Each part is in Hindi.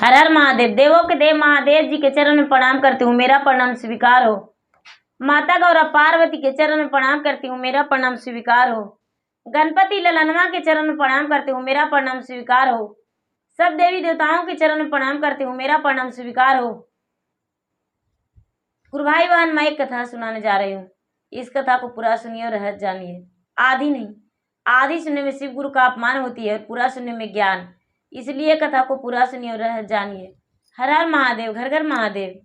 हर हर महादेव। देवों के देव महादेव जी के चरण में प्रणाम करती हूँ, मेरा प्रणाम स्वीकार हो। माता गौरा पार्वती के चरण में प्रणाम करती हूँ, मेरा प्रणाम स्वीकार हो। गणपति ललनवा के चरण में प्रणाम करती हूँ, मेरा प्रणाम स्वीकार हो। सब देवी देवताओं के चरण में प्रणाम करती हूँ, मेरा प्रणाम स्वीकार हो। गुरु भाई बहन, मैं एक कथा सुनाने जा रही हूँ। इस कथा को पूरा सुनिए और रहस्य जानिए। आधी नहीं, आधी सुनने में शिव गुरु का अपमान होती है और पूरा सुनने में ज्ञान। इसलिए कथा को पूरा सुनिए और रहस्य जानिए। हर हर महादेव, घर घर महादेव।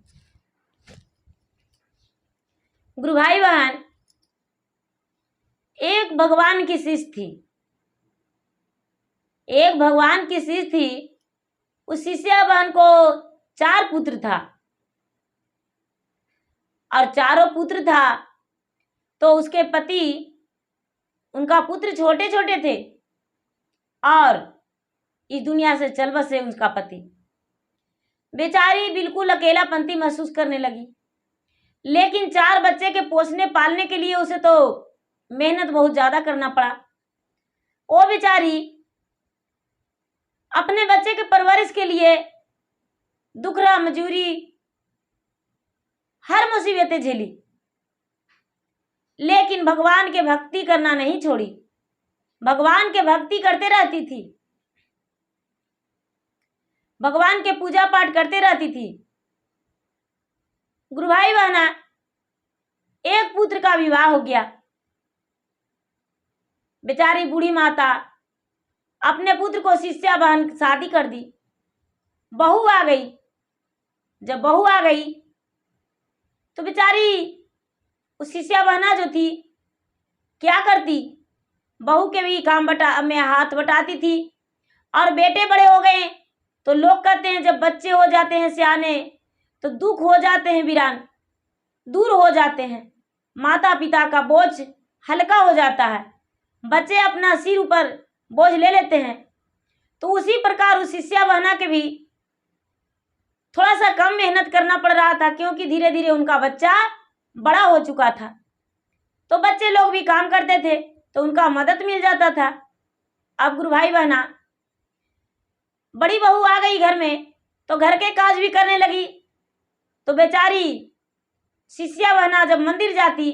गुरु भाई बहन, एक भगवान की शिष्य थी। एक भगवान की शिष्य थी। उस शिष्या बहन को 4 पुत्र था और चारों पुत्र था तो उसके पति, उनका पुत्र छोटे छोटे थे और इस दुनिया से चल बसे उसका पति। बेचारी बिल्कुल अकेलापंती महसूस करने लगी। लेकिन 4 बच्चे के पोसने पालने के लिए उसे तो मेहनत बहुत ज्यादा करना पड़ा। वो बेचारी अपने बच्चे के परवरिश के लिए दुखरा मजूरी हर मुसीबतें झेली, लेकिन भगवान के भक्ति करना नहीं छोड़ी। भगवान के भक्ति करते रहती थी, भगवान के पूजा पाठ करते रहती थी। गुरु भाई बहना, एक पुत्र का विवाह हो गया। बेचारी बूढ़ी माता अपने पुत्र को शिष्या बहन शादी कर दी। बहू आ गई। जब बहू आ गई तो बेचारी उस शिष्या बहना जो थी क्या करती, बहू के भी काम में हाथ बटाती थी। और बेटे बड़े हो गए तो लोग कहते हैं जब बच्चे हो जाते हैं सियाने तो दुख हो जाते हैं वीरान, दूर हो जाते हैं। माता पिता का बोझ हल्का हो जाता है, बच्चे अपना सिर ऊपर बोझ ले लेते हैं। तो उसी प्रकार उस शिष्या बहना के भी थोड़ा सा कम मेहनत करना पड़ रहा था, क्योंकि धीरे धीरे उनका बच्चा बड़ा हो चुका था। तो बच्चे लोग भी काम करते थे तो उनका मदद मिल जाता था। अब गुरु भाई बहना, बड़ी बहू आ गई घर में तो घर के काज भी करने लगी। तो बेचारी शिष्या बहना जब मंदिर जाती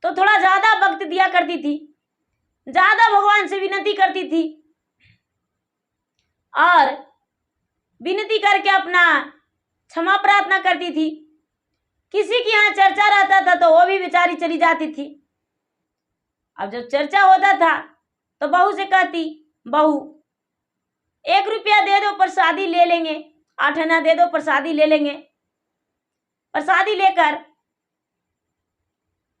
तो थोड़ा ज्यादा वक्त दिया करती थी, ज्यादा भगवान से विनती करती थी और विनती करके अपना क्षमा प्रार्थना करती थी। किसी के यहाँ चर्चा रहता था तो वो भी बेचारी चली जाती थी। अब जब चर्चा होता था तो बहू से कहती, बहू 1 रुपया दे दो, प्रसादी ले लेंगे। 8 आना दे दो, प्रसादी ले लेंगे। प्रसादी लेकर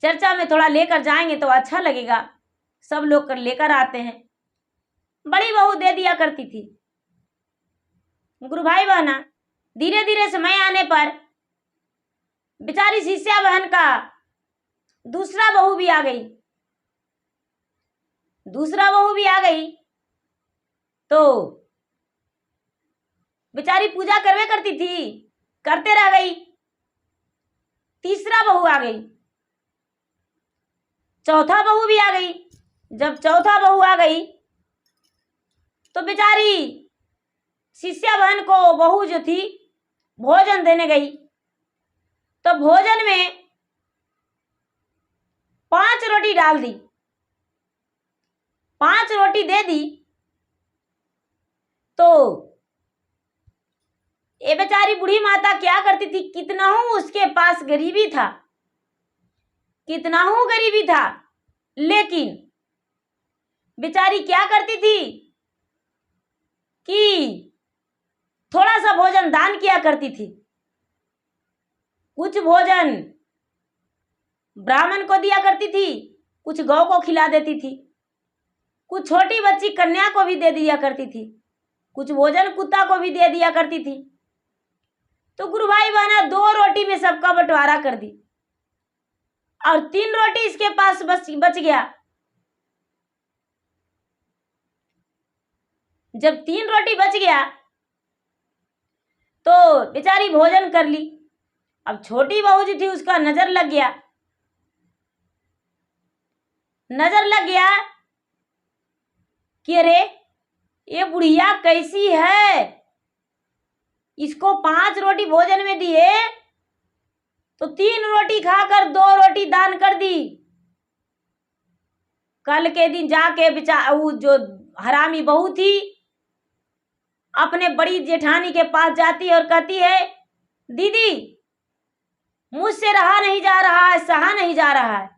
चर्चा में थोड़ा लेकर जाएंगे तो अच्छा लगेगा, सब लोग कर लेकर आते हैं। बड़ी बहू दे दिया करती थी। गुरु भाई बहना, धीरे धीरे समय आने पर बेचारी शिष्या बहन का दूसरा बहू भी आ गई। दूसरा बहू भी आ गई तो बेचारी पूजा करवे करती थी, करते रह गई। तीसरा बहू आ गई, चौथा बहू भी आ गई। जब चौथा बहू आ गई तो बेचारी शिष्या बहन को बहू जो थी भोजन देने गई। तो भोजन में 5 रोटी डाल दी, 5 रोटी दे दी। तो ये बेचारी बूढ़ी माता क्या करती थी, कितना हूं उसके पास गरीबी था, कितना हूं गरीबी था, लेकिन बेचारी क्या करती थी कि थोड़ा सा भोजन दान किया करती थी। कुछ भोजन ब्राह्मण को दिया करती थी, कुछ गौ को खिला देती थी, कुछ छोटी बच्ची कन्या को भी दे दिया करती थी, कुछ भोजन कुत्ता को भी दे दिया करती थी। तो गुरु भाई बहना 2 रोटी में सबका बंटवारा कर दी और 3 रोटी इसके पास बच गया। जब 3 रोटी बच गया तो बेचारी भोजन कर ली। अब छोटी बहू जी थी, उसका नजर लग गया। नजर लग गया कि अरे ये बुढ़िया कैसी है, इसको 5 रोटी भोजन में दिए तो 3 रोटी खाकर 2 रोटी दान कर दी। कल के दिन जाके वो जो हरामी बहू थी अपने बड़ी जेठानी के पास जाती है और कहती है, दीदी मुझसे रहा नहीं जा रहा है, सहा नहीं जा रहा है,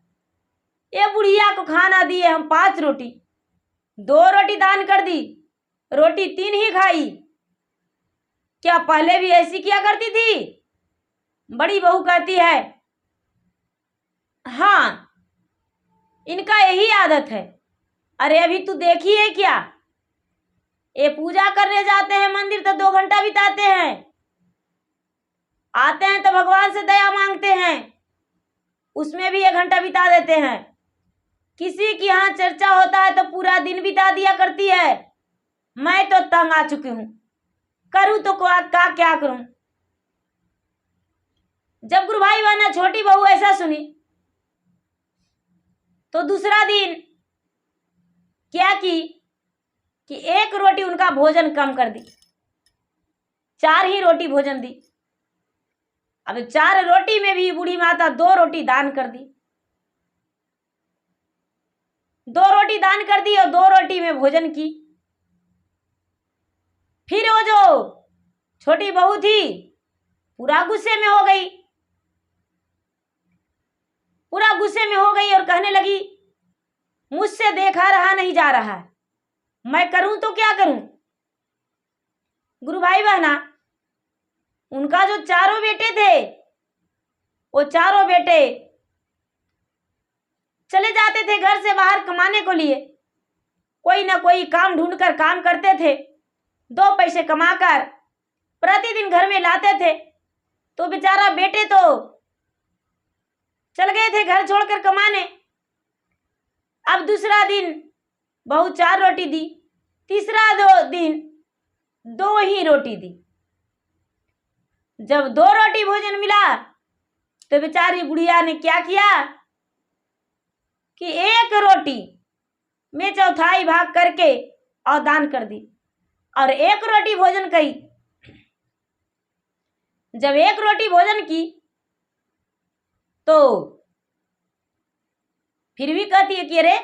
ये बुढ़िया को खाना दिए हम 5 रोटी, 2 रोटी दान कर दी, रोटी 3 ही खाई। क्या पहले भी ऐसी किया करती थी? बड़ी बहू कहती है, हाँ इनका यही आदत है। अरे अभी तू देखी है क्या, ये पूजा करने जाते हैं मंदिर तो 2 घंटा बिताते हैं, आते हैं तो भगवान से दया मांगते हैं, उसमें भी 1 घंटा बिता देते हैं। किसी की यहाँ चर्चा होता है तो पूरा दिन बिता दिया करती है। मैं तो तंग आ चुकी हूं, करूं तो क्या करूं। जब गुरु भाई बहना छोटी बहू ऐसा सुनी तो दूसरा दिन क्या की कि 1 रोटी उनका भोजन कम कर दी, 4 ही रोटी भोजन दी। अब 4 रोटी में भी बूढ़ी माता 2 रोटी दान कर दी, 2 रोटी दान कर दी और 2 रोटी में भोजन की। फिर वो जो छोटी बहू थी पूरा गुस्से में हो गई, पूरा गुस्से में हो गई और कहने लगी, मुझसे देखा रहा नहीं जा रहा है, मैं करूं तो क्या करूं। गुरु भाई बहना उनका जो 4 बेटे थे वो 4 बेटे चले जाते थे घर से बाहर कमाने को लिए, कोई ना कोई काम ढूंढकर काम करते थे, 2 पैसे कमाकर प्रतिदिन घर में लाते थे। तो बेचारा बेटे तो चल गए थे घर छोड़कर कमाने। अब दूसरा दिन बहू 4 रोटी दी, तीसरा दिन 2 ही रोटी दी। जब 2 रोटी भोजन मिला तो बेचारी बुढ़िया ने क्या किया कि 1 रोटी में 1/4 भाग करके और दान कर दी और 1 रोटी भोजन करी। जब 1 रोटी भोजन की तो फिर भी कहती है कि अरे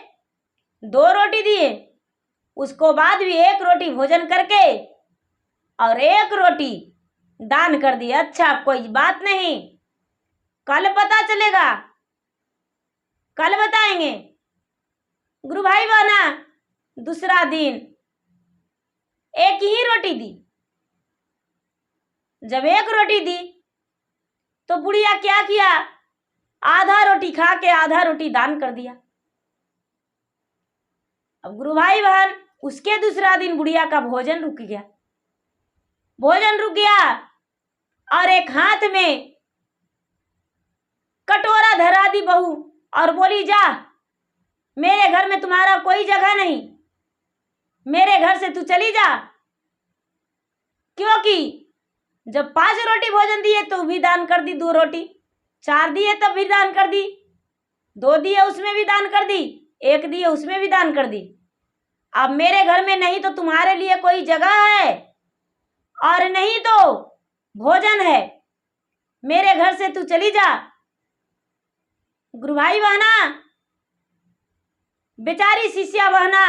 2 रोटी दिए, उसको बाद भी 1 रोटी भोजन करके और 1 रोटी दान कर दी। अच्छा कोई बात नहीं, कल पता चलेगा, कल बताएंगे। गुरु भाई बहना दूसरा दिन 1 ही रोटी दी। जब 1 रोटी दी तो बुढ़िया क्या किया, आधा रोटी खा के आधा रोटी दान कर दिया। अब गुरु भाई बहन उसके दूसरा दिन बुढ़िया का भोजन रुक गया, भोजन रुक गया और एक हाथ में कटोरा धरा दी बहू और बोली, जा मेरे घर में तुम्हारा कोई जगह नहीं, मेरे घर से तू चली जा। क्योंकि जब 5 रोटी भोजन दिए तो भी दान कर दी, 2 रोटी, 4 दिए तब भी दान कर दी, 2 दिए उसमें भी दान कर दी, 1 दिए उसमें भी दान कर दी। अब मेरे घर में नहीं तो तुम्हारे लिए कोई जगह है और नहीं तो भोजन है, मेरे घर से तू चली जा। गुरु भाई बहना बेचारी शिष्या बहना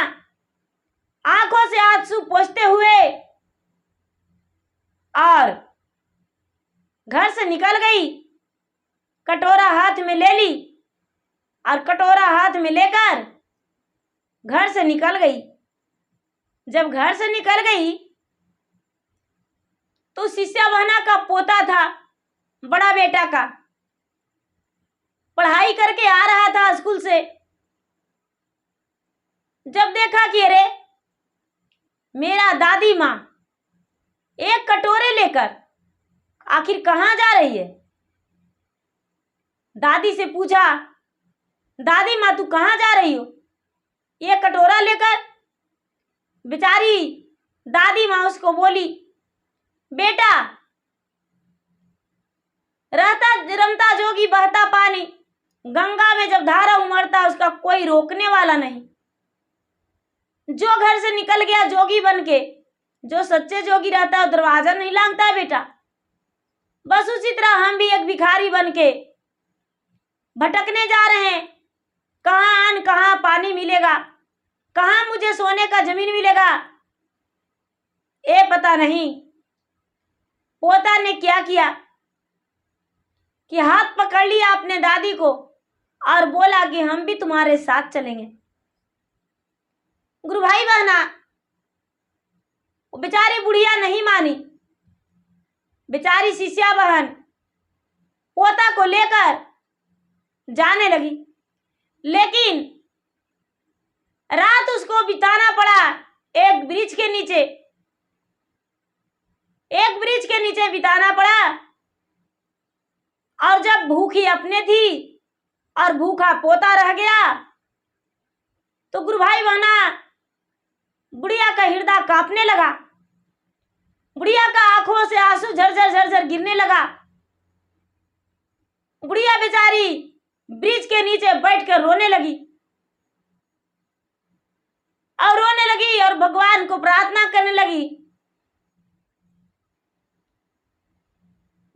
आंखों से आंसू पोंछते हुए और घर से निकल गई, कटोरा हाथ में ले ली और कटोरा हाथ में लेकर घर से निकल गई। जब घर से निकल गई तो शिष्या बहना का पोता था, बड़ा बेटा का, पढ़ाई करके आ रहा था स्कूल से। जब देखा कि अरे मेरा दादी माँ 1 कटोरे लेकर आखिर कहाँ जा रही है, दादी से पूछा, दादी माँ तू कहाँ जा रही हो 1 कटोरा लेकर। बेचारी दादी माँ उसको बोली, बेटा रहता रमता जोगी बहता पानी, गंगा में जब धारा उमड़ता उसका कोई रोकने वाला नहीं। जो घर से निकल गया जोगी बन के जो सच्चे जोगी रहता है दरवाजा नहीं लांघता है बेटा। बस उसी तरह हम भी एक भिखारी बन के भटकने जा रहे हैं। कहाँ अन्न कहाँ पानी मिलेगा, कहाँ मुझे सोने का जमीन मिलेगा, ये पता नहीं। पोता ने क्या किया कि हाथ पकड़ लिया अपने दादी को और बोला कि हम भी तुम्हारे साथ चलेंगे। गुरु भाई बहना, वो बेचारी बुढ़िया नहीं मानी। बेचारी शिष्या बहन पोता को लेकर जाने लगी, लेकिन रात उसको बिताना पड़ा एक वृक्ष के नीचे। एक वृक्ष के नीचे बिताना पड़ा। और जब भूखी अपने थी और भूखा पोता रह गया तो गुरु भाई बहना बुढ़िया का हृदय कांपने लगा। बुढ़िया का आंखों से आंसू झरझर झरझर गिरने लगा। बुढ़िया बेचारी वृक्ष के नीचे बैठकर रोने लगी और भगवान को प्रार्थना करने लगी।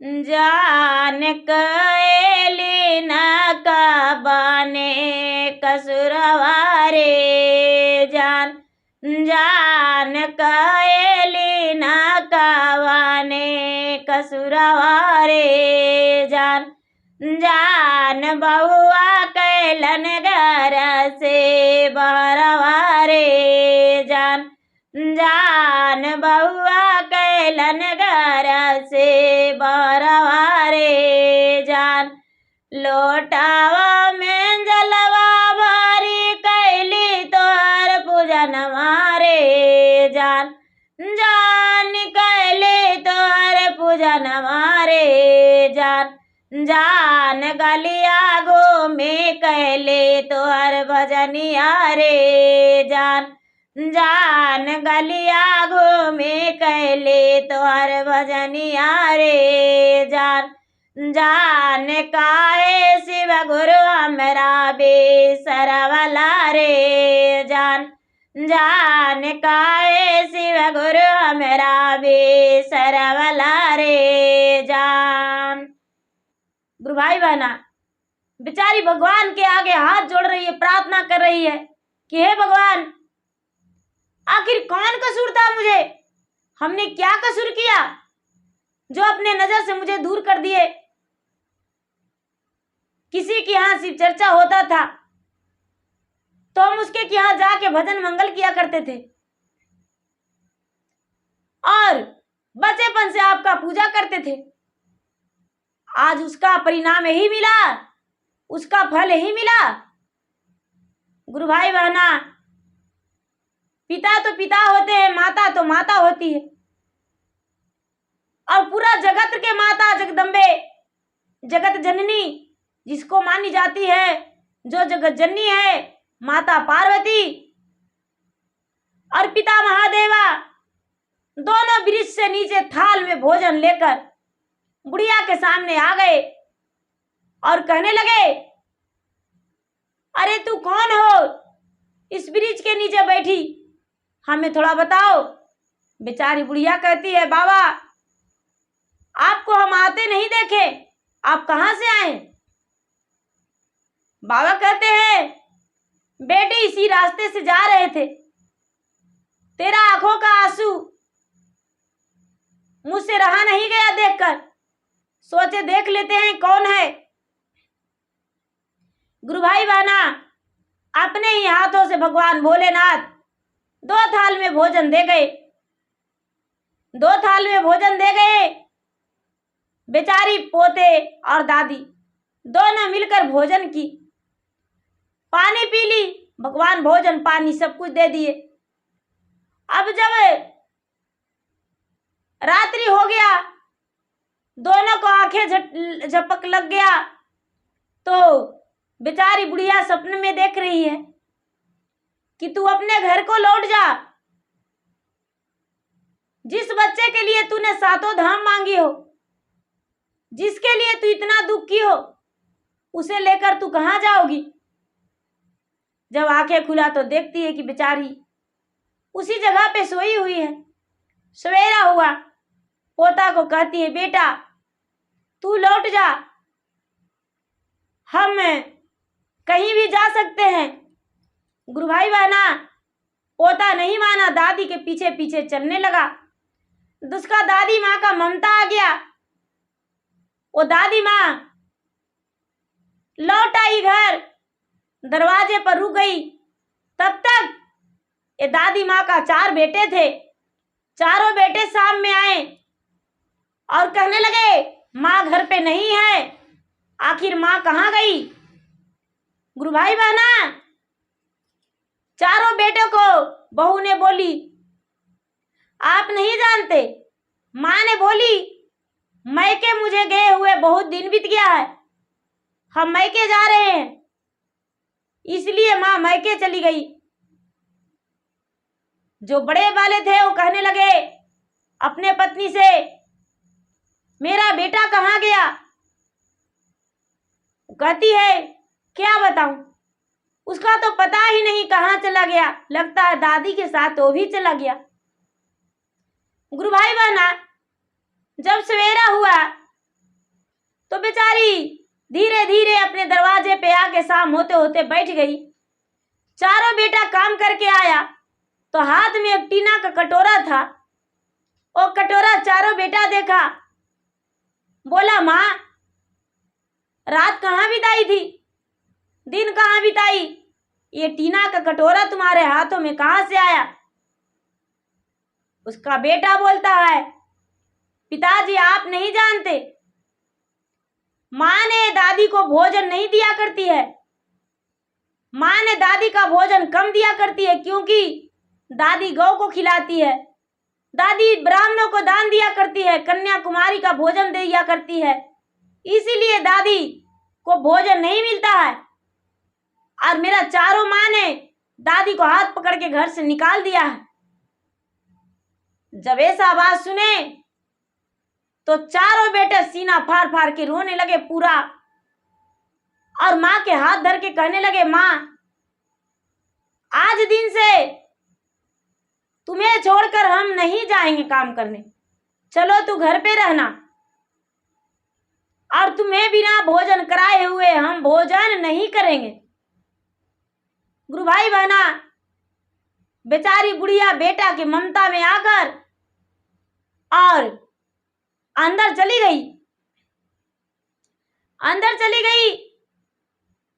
जान कैली न कबाने कसुरवा रे जान, जान कैली न कबाने कसुरवा रे जान, जान बहुआ कैलन घर से बहरवा रे जान, जान बहुआ कैलन घर से बहरवा रे जान, लोटावा में जलवा भारी कैली तोहर पूजन मारे जान, जान कैली तोहर पूजन मारे जान, जान गलिया गो में कैले तोहर भजनिया रे जान, जान गलिया गो में कैले तोहर भजनिया रे जान, जान काहे शिव गुरु हमरा बेसरवला रे जान, जान काहे शिव गुरु हमरा बेसरवला रे जान। गुरु भाई बहना, बेचारी भगवान के आगे हाथ जोड़ रही है, प्रार्थना कर रही है कि हे भगवान, आखिर कौन कसूर था मुझे, हमने क्या कसूर किया जो अपने नजर से मुझे दूर कर दिए। किसी के यहाँ शिव चर्चा होता था तो हम उसके यहाँ जाके भजन मंगल किया करते थे और बचेपन से आपका पूजा करते थे। आज उसका परिणाम यही मिला, उसका फल यही मिला। गुरु भाई बहना, पिता तो पिता होते हैं, माता तो माता होती है और पूरा जगत के माता जगदम्बे, जगत जननी जिसको मानी जाती है, जो जगत जननी है माता पार्वती और पिता महादेवा, दोनों वृक्ष से नीचे थाल में भोजन लेकर बुढ़िया के सामने आ गए और कहने लगे, अरे तू कौन हो इस वृक्ष के नीचे बैठी, हमें थोड़ा बताओ। बेचारी बुढ़िया कहती है, बाबा आपको हम आते नहीं देखे, आप कहां से आए। बाबा कहते हैं, बेटे इसी रास्ते से जा रहे थे, तेरा आंखों का आंसू मुझसे रहा नहीं गया देखकर, सोचे देख लेते हैं कौन है। गुरु भाई बहना, अपने ही हाथों से भगवान भोलेनाथ 2 थाल में भोजन दे गए, 2 थाल में भोजन दे गए। बेचारी पोते और दादी दोनों मिलकर भोजन की, पानी पी ली, भगवान भोजन पानी सब कुछ दे दिए। अब जब रात्रि हो गया, दोनों को आंखें झपक लग गया तो बेचारी बुढ़िया सपने में देख रही है कि तू अपने घर को लौट जा, जिस बच्चे के लिए तूने 7 धाम मांगी हो, जिसके लिए तू इतना दुखी हो, उसे लेकर तू कहां जाओगी। जब आंखें खुला तो देखती है कि बेचारी उसी जगह पे सोई हुई है, सवेरा हुआ, पोता को कहती है, बेटा तू लौट जा, हम कहीं भी जा सकते हैं। गुरु भाई बहना, पोता नहीं माना, दादी के पीछे पीछे चलने लगा। उसका दादी माँ का ममता आ गया। वो दादी माँ लौट आई घर, दरवाजे पर रुक गई। तब तक ये दादी माँ का 4 बेटे थे। चारों बेटे शाम में आए और कहने लगे, माँ घर पे नहीं है, आखिर माँ कहाँ गई। गुरु भाई बहना, चारों बेटों को बहू ने बोली, आप नहीं जानते। माँ ने बोली, मैके मुझे गए हुए बहुत दिन बीत गया है, हम मैके जा रहे हैं, इसलिए माँ मैके चली गई। जो बड़े वाले थे वो कहने लगे अपने पत्नी से, मेरा बेटा कहाँ गया। कहती है, क्या बताऊं, उसका तो पता ही नहीं कहाँ चला गया, लगता है दादी के साथ वो भी चला गया। गुरु भाई बहना, जब सवेरा हुआ तो बेचारी धीरे धीरे अपने दरवाजे पे आके शाम होते होते बैठ गई। चारों बेटा काम करके आया तो हाथ में एक टीना का कटोरा था। वो कटोरा चारों बेटा देखा, बोला, माँ रात कहाँ बिताई थी, दिन कहाँ बिताई, ये टीना का कटोरा तुम्हारे हाथों में कहाँ से आया। उसका बेटा बोलता है, पिताजी आप नहीं जानते, माँ ने दादी को भोजन नहीं दिया करती है, माँ ने दादी का भोजन कम दिया करती है, क्योंकि दादी गौ को खिलाती है, दादी ब्राह्मणों को दान दिया करती है, कन्याकुमारी का भोजन दिया करती है, इसीलिए दादी को भोजन नहीं मिलता है। और मेरा चारों माँ ने दादी को हाथ पकड़ के घर से निकाल दिया है। जब ऐसा आवाज सुने तो चारों बेटे सीना फाड़ फाड़ के रोने लगे पूरा, और माँ के हाथ धर के कहने लगे, माँ आज दिन से तुम्हें छोड़कर हम नहीं जाएंगे काम करने, चलो तू घर पे रहना, और तुम्हें बिना भोजन कराए हुए हम भोजन नहीं करेंगे। गुरु भाई बहना, बेचारी बुढ़िया बेटा की ममता में आकर और अंदर चली गई।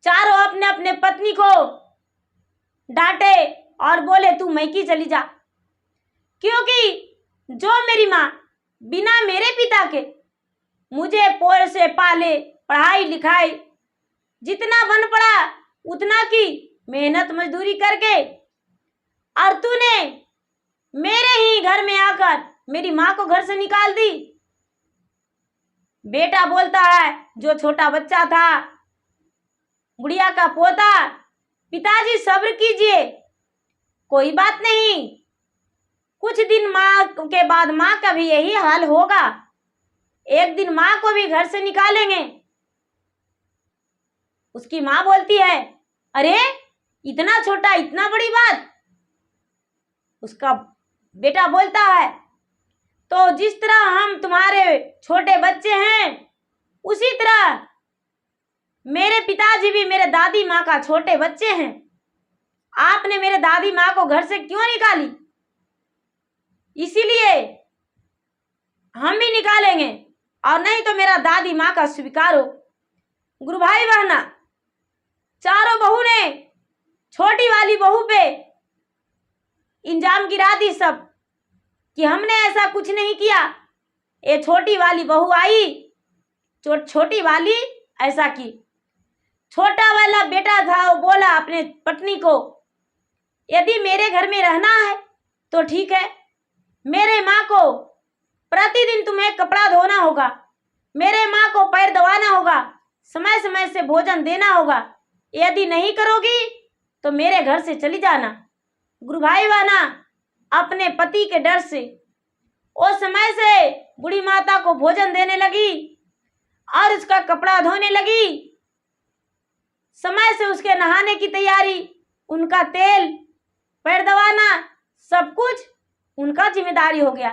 चारों अपने अपने पत्नी को डांटे और बोले, तू मैकी चली जा, क्योंकि जो मेरी माँ बिना मेरे पिता के मुझे पोर से पाले, पढ़ाई लिखाई, जितना बन पड़ा उतना की मेहनत मजदूरी करके, और तूने मेरे ही घर में आकर मेरी माँ को घर से निकाल दी। बेटा बोलता है, जो छोटा बच्चा था, गुड़िया का पोता, पिताजी सब्र कीजिए, कोई बात नहीं, कुछ दिन माँ के बाद माँ का भी यही हाल होगा, एक दिन माँ को भी घर से निकालेंगे। उसकी माँ बोलती है, अरे इतना छोटा, इतना बड़ी बात। उसका बेटा बोलता है, तो जिस तरह हम तुम्हारे छोटे बच्चे हैं, उसी तरह मेरे पिताजी भी मेरे दादी माँ का छोटे बच्चे हैं, आपने मेरे दादी माँ को घर से क्यों निकाली, इसीलिए हम भी निकालेंगे, और नहीं तो मेरा दादी माँ का स्वीकार हो। गुरु भाई बहना, चारों बहू ने छोटी वाली बहू पे इल्जाम गिरा दी सब कि हमने ऐसा कुछ नहीं किया। ये छोटी वाली बहू आई, छोटी वाली ऐसा की। छोटा वाला बेटा था, वो बोला अपने पत्नी को, यदि मेरे घर में रहना है तो ठीक है, मेरे माँ को प्रतिदिन तुम्हें कपड़ा धोना होगा, मेरे माँ को पैर दबाना होगा, समय समय से भोजन देना होगा, यदि नहीं करोगी तो मेरे घर से चली जाना। गुरु भाई बहना, अपने पति के डर से उस समय से बूढ़ी माता को भोजन देने लगी और उसका कपड़ा धोने लगी, समय से उसके नहाने की तैयारी, उनका तेल, पैर दबाना, सब कुछ उनका जिम्मेदारी हो गया।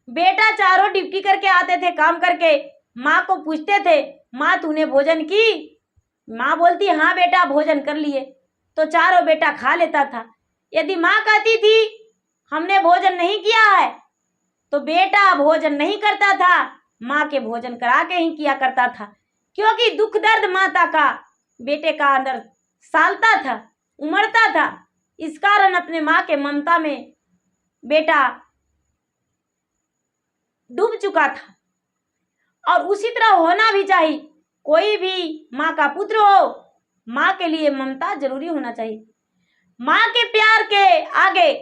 बेटा चारों ड्यूटी करके आते थे, काम करके माँ को पूछते थे, माँ तूने भोजन की? माँ बोलती हाँ बेटा भोजन कर लिए, तो चारों बेटा खा लेता था। यदि माँ कहती थी हमने भोजन नहीं किया है, तो बेटा भोजन नहीं करता था, माँ के भोजन करा के ही किया करता था, क्योंकि दुख दर्द माता का बेटे का अंदर सालता था, उमड़ता था। इस कारण अपने माँ के ममता में बेटा डूब चुका था, और उसी तरह होना भी चाहिए। कोई भी माँ का पुत्र हो, माँ के लिए ममता जरूरी होना चाहिए। माँ के प्यार के आगे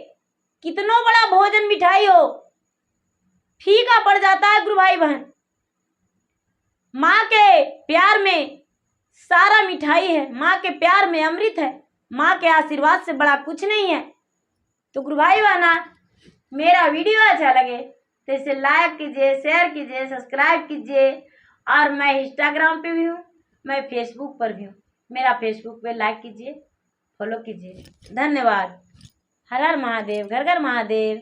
कितनो बड़ा भोजन मिठाई हो फीका पड़ जाता है गुरु भाई बहन। माँ के प्यार में सारा मिठाई है, माँ के प्यार में अमृत है, माँ के आशीर्वाद से बड़ा कुछ नहीं है। तो गुरु भाई बहना, मेरा वीडियो अच्छा लगे तो इसे लाइक कीजिए, शेयर कीजिए, सब्सक्राइब कीजिए। और मैं इंस्टाग्राम पे भी हूँ, मैं फेसबुक पर भी हूँ। मेरा फेसबुक पे लाइक कीजिए, फॉलो कीजिए। धन्यवाद। हर हर महादेव, घर घर महादेव।